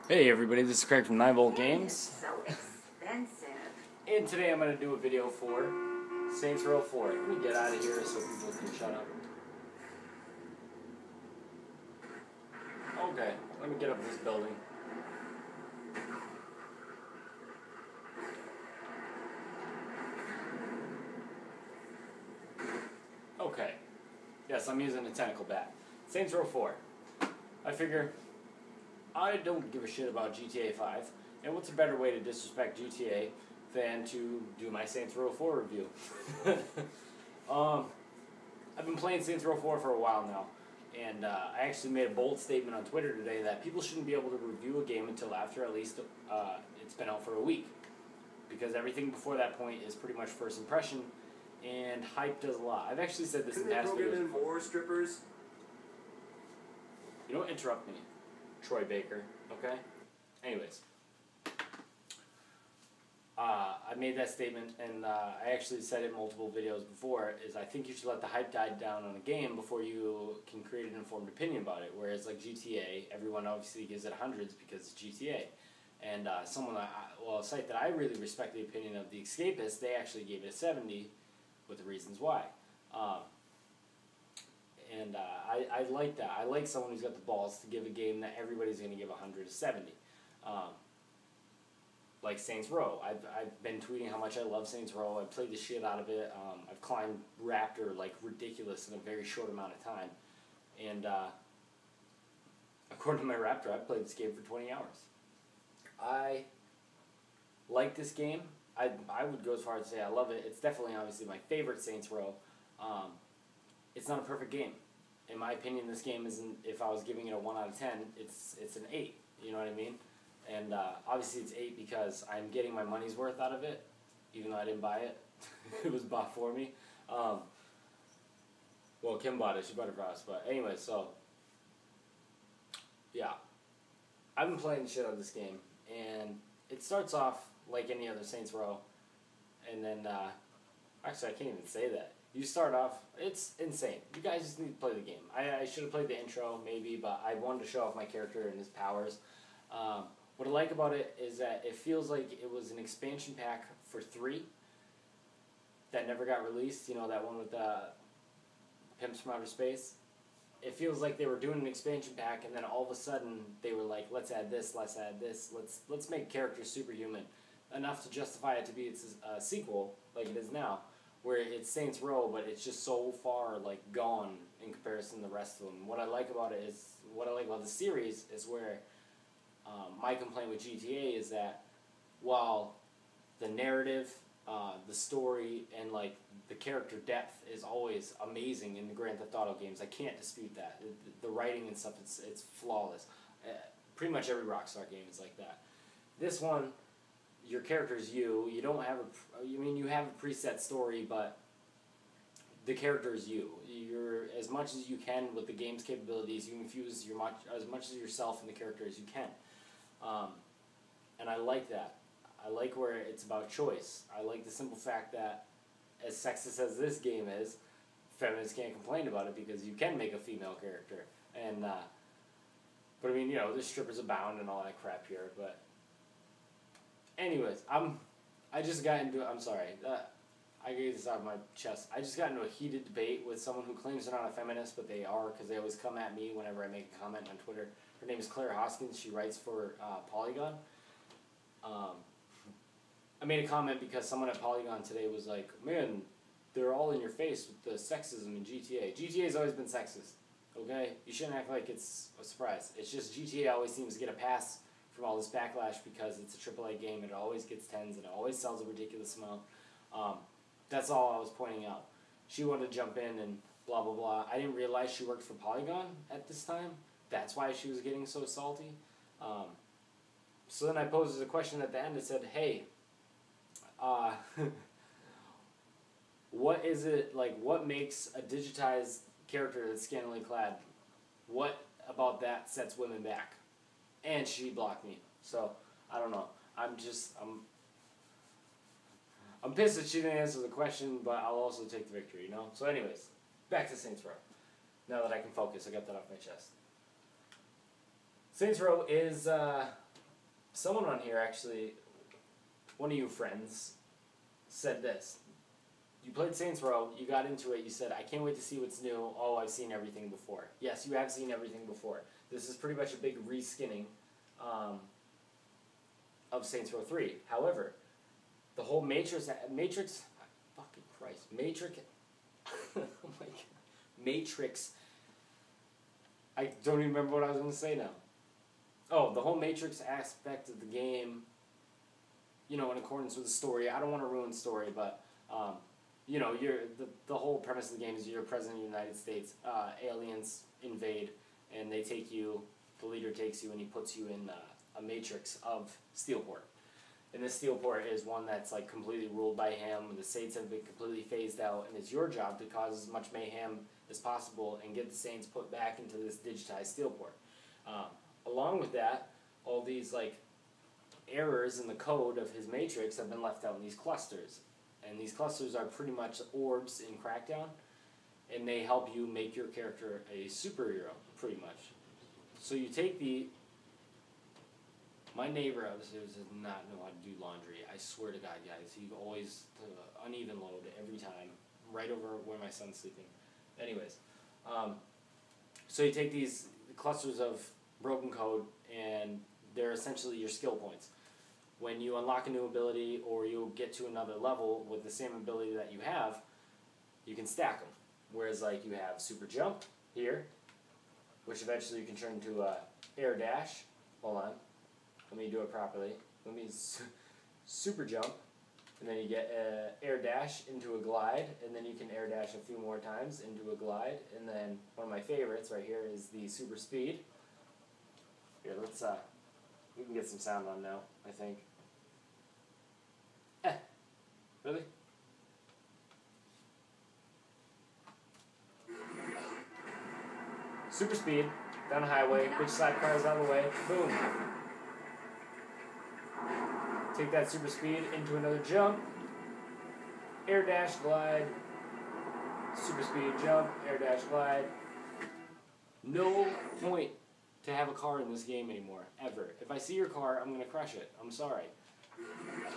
Hey everybody, this is Craig from 9Volt Games. So expensive. And today I'm going to do a video for Saints Row 4. Let me get out of here so people can shut up. Okay, let me get up this building. Okay. Yes, I'm using a tentacle bat. Saints Row 4. I figure I don't give a shit about GTA 5, and what's a better way to disrespect GTA than to do my Saints Row 4 review? I've been playing Saints Row 4 for a while now, and I actually made a bold statement on Twitter today that people shouldn't be able to review a game until after at least it's been out for a week, because everything before that point is pretty much first impression, and hype does a lot. I've actually said this in past videos. More strippers? You don't interrupt me, Troy Baker, okay? Anyways. I made that statement, and I actually said it in multiple videos before, is I think you should let the hype die down on a game before you can create an informed opinion about it. Whereas, like GTA, everyone obviously gives it hundreds because it's GTA. And a site that I really respect the opinion of, The Escapist, they actually gave it a 70 with the reasons why. I like that. I like someone who's got the balls to give a game that everybody's going to give 100 a 70. Like Saints Row. I've been tweeting how much I love Saints Row. I've played the shit out of it. I've climbed Raptor like ridiculous in a very short amount of time. And according to my Raptor, I've played this game for 20 hours. I like this game. I would go as far as to say I love it. It's definitely, obviously, my favorite Saints Row. It's not a perfect game. In my opinion, this game isn't, if I was giving it a 1 out of 10, it's an 8. You know what I mean? And obviously it's 8 because I'm getting my money's worth out of it, even though I didn't buy it. It was bought for me. Well, Kim bought it. She bought it for us. But anyway, so, yeah. I've been playing the shit out of this game. And it starts off like any other Saints Row. And then, actually I can't even say that. You start off, it's insane. You guys just need to play the game. I should have played the intro, maybe, but I wanted to show off my character and his powers. What I like about it is that it feels like it was an expansion pack for 3 that never got released. You know, that one with Pimps from Outer Space. It feels like they were doing an expansion pack, and then all of a sudden they were like, let's add this, let's make characters superhuman enough to justify it to be its sequel, like it is now, where it's Saints Row, but it's just so far like gone in comparison to the rest of them. What I like about the series is where my complaint with GTA is that while the narrative, the story, and like the character depth is always amazing in the Grand Theft Auto games, I can't dispute that. The writing and stuff, it's flawless. Pretty much every Rockstar game is like that. This one, your character is you. You don't have you have a preset story, but the character is you. You're, as much as you can with the game's capabilities, you infuse as much of yourself in the character as you can. And I like that. I like where it's about choice. I like the simple fact that, as sexist as this game is, feminists can't complain about it because you can make a female character. And, but I mean, you know, there's strippers abound and all that crap here, but anyways, I just got into, I'm sorry, I get this out of my chest. I just got into a heated debate with someone who claims they're not a feminist, but they are, because they always come at me whenever I make a comment on Twitter. Her name is Claire Hoskins. She writes for Polygon. I made a comment because someone at Polygon today was like, man, they're all in your face with the sexism in GTA. GTA has always been sexist, okay? You shouldn't act like it's a surprise. It's just GTA always seems to get a pass from all this backlash because it's a AAA game and it always gets 10s and it always sells a ridiculous amount. That's all I was pointing out. She wanted to jump in and blah, blah, blah. I didn't realize she worked for Polygon at this time. That's why she was getting so salty. So then I posed a question at the end that said, hey, what is it, like, what makes a digitized character that's scantily clad? What about that sets women back? And she blocked me. So, I don't know. I'm pissed that she didn't answer the question, but I'll also take the victory, you know? So anyways, back to Saints Row. Now that I can focus, I got that off my chest. Saints Row is someone on here actually, one of you friends, said this. You played Saints Row, you got into it, you said, I can't wait to see what's new. Oh, I've seen everything before. Yes, you have seen everything before. This is pretty much a big reskinning of Saints Row 3. However, the whole Matrix, fucking Christ, Matrix, oh my God, Matrix, I don't even remember what I was going to say now. Oh, the whole Matrix aspect of the game, you know, in accordance with the story. I don't want to ruin the story, but, you know, the whole premise of the game is you're president of the United States. Aliens invade, and they take you, the leader takes you, and he puts you in a matrix of Steelport. And this Steelport is one that's like completely ruled by him. The Saints have been completely phased out, and it's your job to cause as much mayhem as possible and get the Saints put back into this digitized Steelport. Along with that, all these like errors in the code of his matrix have been left out in these clusters. And these clusters are pretty much orbs in Crackdown, and they help you make your character a superhero, pretty much. So you take my neighbor upstairs does not know how to do laundry. I swear to God, guys, he always uneven load every time, right over where my son's sleeping. Anyways, so you take these clusters of broken code, and they're essentially your skill points. When you unlock a new ability or you get to another level with the same ability that you have, you can stack them. Whereas like you have super jump here, which eventually you can turn into a air dash. Hold on, let me do it properly. Let me super jump, and then you get air dash into a glide, and then you can air dash a few more times into a glide, and then one of my favorites right here is the super speed. Here, let's we can get some sound on now, I think. Really? Super speed, down a highway, big slap cars out of the way, boom. Take that super speed into another jump, air dash, glide, super speed, jump, air dash, glide. No point to have a car in this game anymore, ever. If I see your car, I'm gonna crush it. I'm sorry.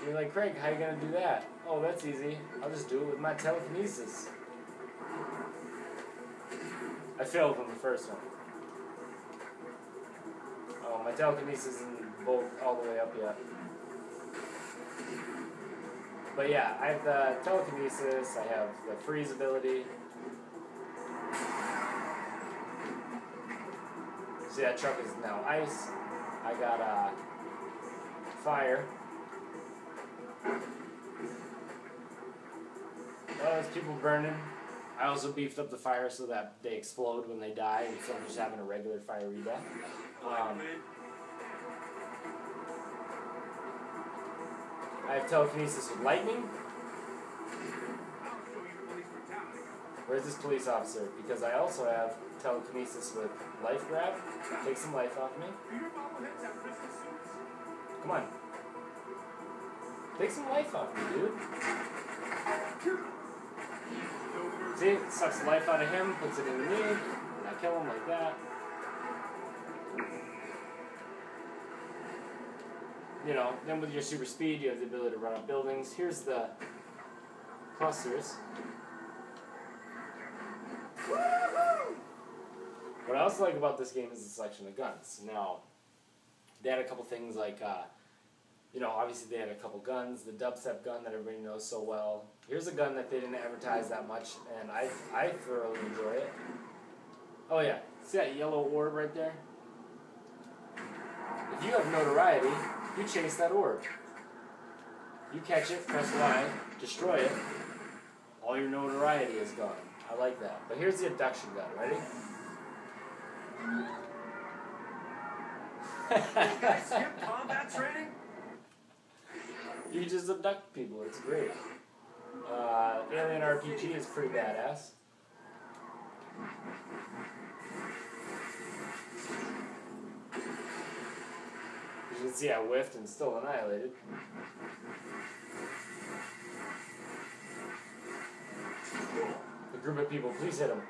You're like, Craig, how you gonna do that? Oh, that's easy. I'll just do it with my telekinesis. I failed on the first one. Oh, my telekinesis isn't both all the way up yet. But yeah, I have the telekinesis, I have the freeze ability. See, that truck is now ice. I got fire. Oh, there's people burning. I also beefed up the fire so that they explode when they die instead of just having a regular fiery death. I have telekinesis with lightning. Where's this police officer? Because I also have telekinesis with life grab. Take some life off me. Come on. Take some life off me, dude. See, it sucks the life out of him, puts it into me, and I kill him like that. You know, then with your super speed, you have the ability to run up buildings. Here's the clusters. What I also like about this game is the selection of guns. Now, they had a couple things like, you know, obviously they had a couple guns. The dubstep gun that everybody knows so well. Here's a gun that they didn't advertise that much, and I thoroughly enjoy it. Oh yeah, see that yellow orb right there? If you have notoriety, you chase that orb. You catch it, press Y, destroy it, all your notoriety is gone. I like that. But here's the abduction gun, ready? You guys skip combat training? You just abduct people, it's great. Alien RPG is pretty badass. You can see I whiffed and still annihilated. A group of people, please hit him.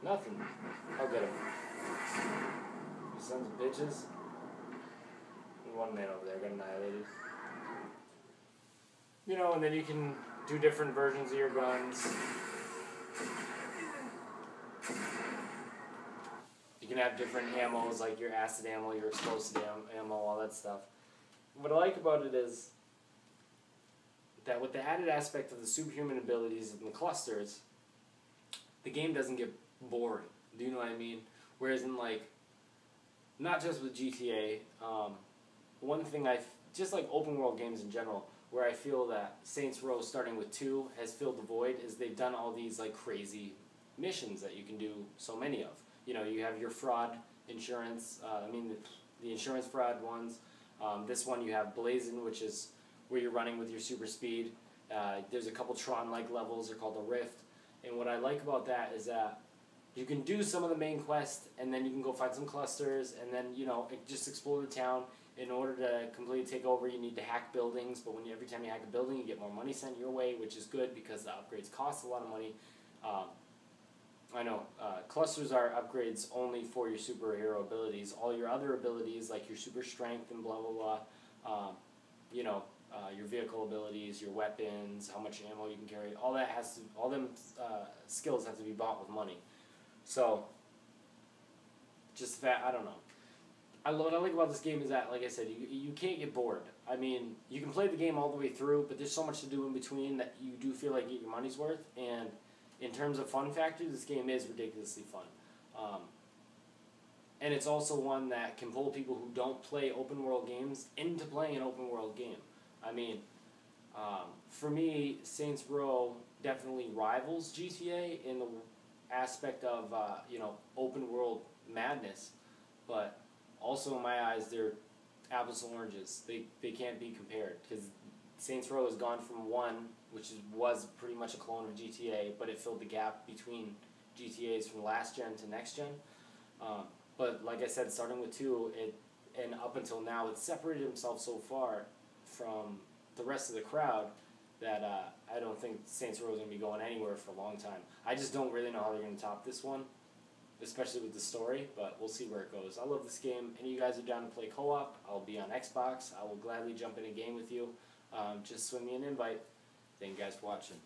Nothing. I'll get him. Sons of bitches. One man over there got annihilated. You know, and then you can do different versions of your guns. You can have different ammos, like your acid ammo, your explosive ammo, all that stuff. What I like about it is that with the added aspect of the superhuman abilities and the clusters, the game doesn't get bored. Do you know what I mean? Whereas in, like, not just with GTA, one thing just like open world games in general, where I feel that Saints Row, starting with 2, has filled the void, is they've done all these, like, crazy missions that you can do so many of. You know, you have your fraud insurance, the insurance fraud ones. This one you have Blazin', which is where you're running with your super speed. There's a couple Tron-like levels, they're called the Rift. And what I like about that is that you can do some of the main quest, and then you can go find some clusters, and then, you know, just explore the town. In order to completely take over, you need to hack buildings, but every time you hack a building, you get more money sent your way, which is good because the upgrades cost a lot of money. I know, clusters are upgrades only for your superhero abilities. All your other abilities, like your super strength and blah, blah, blah, your vehicle abilities, your weapons, how much ammo you can carry, all them skills have to be bought with money. So, just that, I don't know. What I like about this game is that, like I said, you can't get bored. I mean, you can play the game all the way through, but there's so much to do in between that you do feel like you get your money's worth. And in terms of fun factor, this game is ridiculously fun. And it's also one that can pull people who don't play open world games into playing an open world game. I mean, for me, Saints Row definitely rivals GTA in the aspect of, open world madness, but also in my eyes, they're apples and oranges. They can't be compared, because Saints Row has gone from 1, which was pretty much a clone of GTA, but it filled the gap between GTAs from last gen to next gen. But like I said, starting with 2, and up until now, it's separated himself so far from the rest of the crowd that I don't think Saints Row is going to be going anywhere for a long time. I just don't really know how they're going to top this one, especially with the story, but we'll see where it goes. I love this game. Any of you guys are down to play co-op, I'll be on Xbox. I will gladly jump in a game with you. Just swing me an invite. Thank you guys for watching.